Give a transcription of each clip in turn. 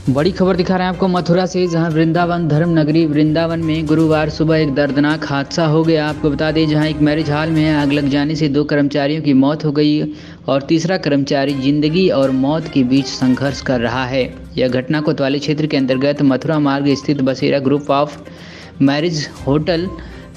बड़ी खबर दिखा रहे हैं आपको मथुरा से, जहां वृंदावन धर्म नगरी वृंदावन में गुरुवार सुबह एक दर्दनाक हादसा हो गया। आपको बता दें, जहां एक मैरिज हॉल में आग लग जाने से 2 कर्मचारियों की मौत हो गई और तीसरा कर्मचारी जिंदगी और मौत के बीच संघर्ष कर रहा है। यह घटना कोतवाली क्षेत्र के अंतर्गत मथुरा मार्ग स्थित बसेरा group of marriage hotel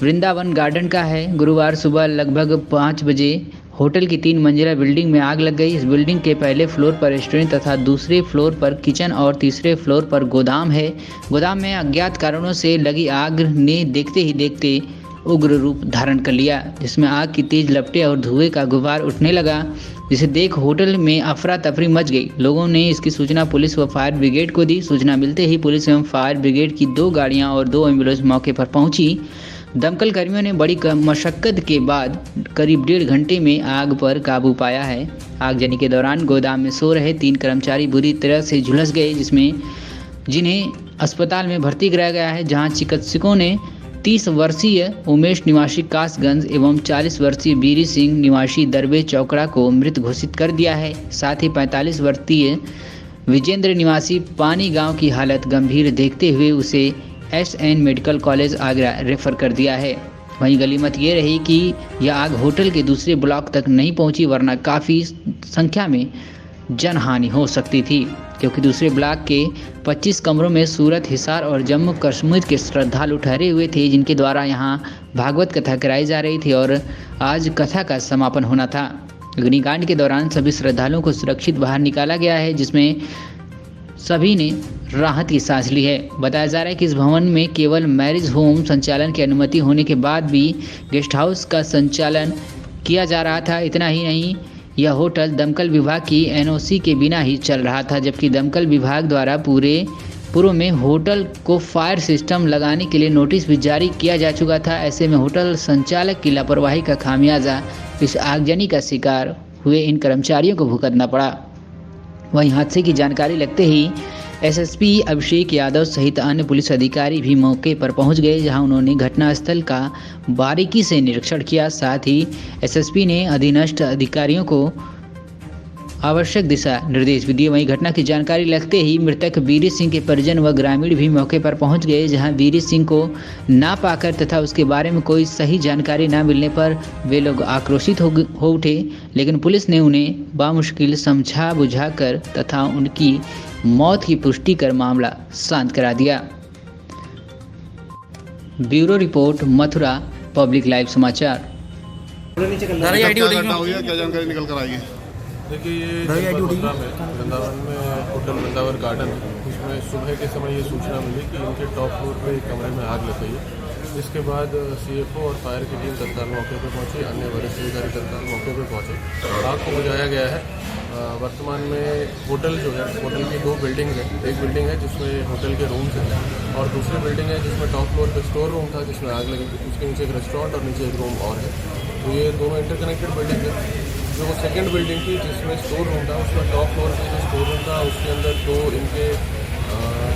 Vrindavan garden का है। गुरुवार सुबह लगभग 5 बजे होटल की 3 मंजिला बिल्डिंग में आग लग गई। इस बिल्डिंग के पहले फ्लोर पर रेस्टोरेंट तथा दूसरे फ्लोर पर किचन और तीसरे फ्लोर पर गोदाम है। गोदाम में अज्ञात कारणों से लगी आग ने देखते ही देखते उग्र रूप धारण कर लिया, जिसमें आग की तेज लपटें और धुएं का गुबार उठने लगा, जिसे देख होटल में अफरा तफरी मच गई। लोगों ने इसकी सूचना पुलिस व फायर ब्रिगेड को दी। सूचना मिलते ही पुलिस एवं फायर ब्रिगेड की 2 गाड़ियां और 2 एम्बुलेंस मौके पर पहुंची। दमकल कर्मियों ने बड़ी मशक्कत के बाद करीब 1.5 घंटे में आग पर काबू पाया है। आगजनी के दौरान गोदाम में सो रहे 3 कर्मचारी बुरी तरह से झुलस गए, जिन्हें अस्पताल में भर्ती कराया गया है, जहां चिकित्सकों ने 30 वर्षीय उमेश निवासी कासगंज एवं 40 वर्षीय बीरी सिंह निवासी दरबे चौकड़ा को मृत घोषित कर दिया है। साथ ही 45 वर्षीय विजेंद्र निवासी पानी गांव की हालत गंभीर देखते हुए उसे SN medical college Agra refer कर दिया है। वहीं गलीमत ये रही कि यह आग होटल के दूसरे ब्लॉक तक नहीं पहुंची, वरना काफ़ी संख्या में जनहानि हो सकती थी, क्योंकि दूसरे ब्लॉक के 25 कमरों में सूरत, हिसार और जम्मू कश्मीर के श्रद्धालु ठहरे हुए थे, जिनके द्वारा यहां भागवत कथा कराई जा रही थी और आज कथा का समापन होना था। अग्निकांड के दौरान सभी श्रद्धालुओं को सुरक्षित बाहर निकाला गया है, जिसमें सभी ने राहत की सांस ली है। बताया जा रहा है कि इस भवन में केवल मैरिज होम संचालन की अनुमति होने के बाद भी गेस्ट हाउस का संचालन किया जा रहा था। इतना ही नहीं, यह होटल दमकल विभाग की NOC के बिना ही चल रहा था, जबकि दमकल विभाग द्वारा पूर्व में होटल को फायर सिस्टम लगाने के लिए नोटिस भी जारी किया जा चुका था। ऐसे में होटल संचालक की लापरवाही का खामियाजा इस आगजनी का शिकार हुए इन कर्मचारियों को भुगतना पड़ा। वहीं हादसे की जानकारी लगते ही SSP अभिषेक यादव सहित अन्य पुलिस अधिकारी भी मौके पर पहुंच गए, जहां उन्होंने घटनास्थल का बारीकी से निरीक्षण किया। साथ ही SSP ने अधीनस्थ अधिकारियों को आवश्यक दिशा निर्देश भी दिए। वहीं घटना की जानकारी लगते ही मृतक बीरी सिंह के परिजन व ग्रामीण भी मौके पर पहुंच गए, जहां बीरी सिंह को ना पाकर तथा उसके बारे में कोई सही जानकारी न मिलने पर वे लोग आक्रोशित हो उठे, लेकिन पुलिस ने उन्हें बामुश्किल समझा बुझाकर तथा उनकी मौत की पुष्टि कर मामला शांत करा दिया। Bureau report, Mathura public live समाचार। क्या जानकारी निकल कर आई है? देखिए, ये मथुरा में वृंदावन में होटल वृंदावन गार्डन है, उसमें सुबह के समय ये सूचना मिली कि इनके टॉप फ्लोर पे एक कमरे में आग लग गई है। इसके बाद CFO और फायर की टीम तत्काल मौके पर पहुंची, अन्य वरिष्ठ अधिकारी तत्काल मौके पर पहुंचे। आग को बुझाया गया है। वर्तमान में होटल जो है, होटल की 2 बिल्डिंग है। एक बिल्डिंग है जिसमें होटल के रूम्स हैं और दूसरी बिल्डिंग है जिसमें टॉप फ्लोर पे स्टोर रूम था, जिसमें आग लगी थी। उसके नीचे एक रेस्टोरेंट और नीचे एक रूम और है। तो ये दोनों इंटरकनेक्टेड बिल्डिंग है। जो वो सेकेंड बिल्डिंग थी जिसमें स्टोर रूम था, उसमें टॉप फ्लोर पे जो स्टोर रूम था उसके अंदर 2 इनके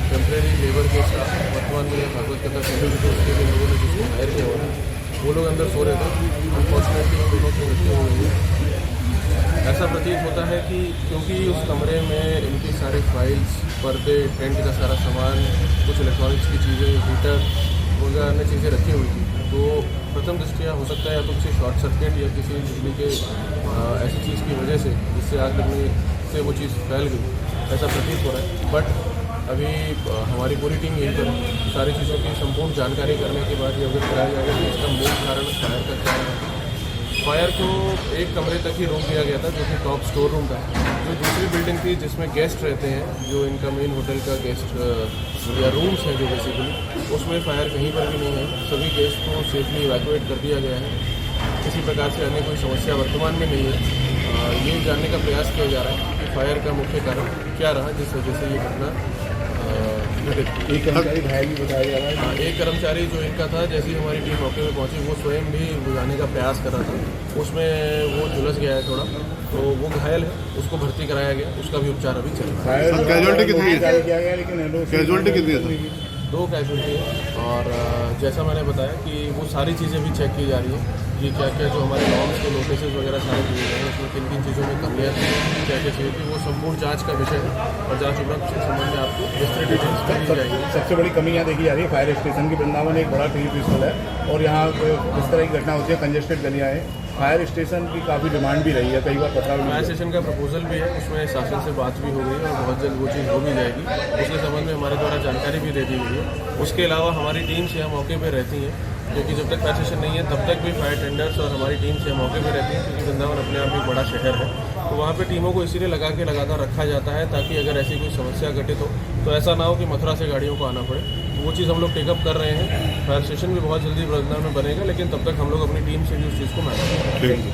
टेम्प्रेरी लेबर के स्टाफ, वर्तमान में भागवत कथा सेंटर के लोगों ने जिसको हायर किया हुआ है, वो लोग अंदर सो रहे थे। अनफॉर्चुनेटली उन दोनों की मृत्यु हो गई है। ऐसा प्रतीत होता है कि क्योंकि उस कमरे में इनकी सारी फाइल्स, पर्दे, टेंट का सारा सामान, कुछ इलेक्ट्रॉनिक्स की चीज़ें, हीटर वगैरह अन्य चीज़ें रखी हुई थी, तो प्रथम दृष्टया हो सकता है या तो किसी शॉर्ट सर्किट या किसी बिजली के ऐसी चीज़ की वजह से जिससे आग लगने से वो चीज़ फैल गई, ऐसा प्रतीत हो रहा है। बट अभी हमारी पूरी टीम यहीं पर सारी चीज़ों की संपूर्ण जानकारी करने के बाद ये अवगत कराया जाएगा कि इसका मूल कारण फायर का क्या है। फायर को एक कमरे तक ही रोक दिया गया था, जो कि टॉप स्टोर रूम था। जो दूसरी बिल्डिंग थी जिसमें गेस्ट रहते हैं, जो इनका मेन होटल का गेस्ट या रूम्स हैं जो बेसिकली, उसमें फायर कहीं पर भी नहीं है। सभी गेस्ट को सेफली इवैक्यूएट कर दिया गया है। किसी प्रकार से अन्य कोई समस्या वर्तमान में नहीं है। ये जानने का प्रयास किया जा रहा है कि फायर का मुख्य कारण क्या रहा जिस वजह से ये घटना घटित। एक कर्मचारी घायल भी बताया जा रहा है। एक कर्मचारी जो इनका था, जैसे ही हमारी टीम मौके पर पहुंची, वो स्वयं भी बुझाने का प्रयास कर रहा था। उसमें वो झुलस गया है थोड़ा, तो वो घायल है, उसको भर्ती कराया गया, उसका भी उपचार अभी चल रहा है। कैजुअलिटी कितनी है? कैजुअलिटी कितनी है? 2 कैजुअलिटी है। और जैसा मैंने बताया कि वो सारी चीज़ें भी चेक की जा रही है। ये क्या क्या जो हमारे नॉर्म्स के नोटिस वगैरह सारे दिए गए हैं उसमें किन किन चीज़ों में कमियाँ थी, क्या क्या चाहिए थी, वो संपूर्ण जांच का विषय है और जांच उपलब्ध के संबंध में आपको विस्तृत डिटेल्स में दी जाएगी। सबसे बड़ी कमी यहाँ देखी जा रही है फायर स्टेशन की। वृंदावन एक बड़ा ट्री पिस्टल है और यहाँ इस तरह की घटना होती है, कंजेस्टेड गलियाँ हैं। फायर स्टेशन की काफ़ी डिमांड भी रही है, कई बार पता भी फायर स्टेशन का प्रपोजल भी है, उसमें शासन से बात भी हो गई है और बहुत जल्द वो चीज़ हो भी जाएगी। उसके संबंध में हमारे द्वारा जानकारी भी दे दी गई है। उसके अलावा हमारी टीम्स यहाँ मौके पर रहती हैं, क्योंकि जब तक फायर स्टेशन नहीं है तब तक भी फायर टेंडर्स और हमारी टीम्स यहाँ मौके पर रहती हैं, क्योंकि वृंदावन अपने आप एक बड़ा शहर है। तो वहाँ पे टीमों को इसीलिए लगातार रखा जाता है ताकि अगर ऐसी कोई समस्या घटित हो तो ऐसा ना हो कि मथुरा से गाड़ियों को आना पड़े। वो चीज़ हम लोग टेकअप कर रहे हैं। फायर स्टेशन भी बहुत जल्दी वृंदावन में बनेगा, लेकिन तब तक हम लोग अपनी टीम से भी उस चीज़ को मैनेज करेंगे।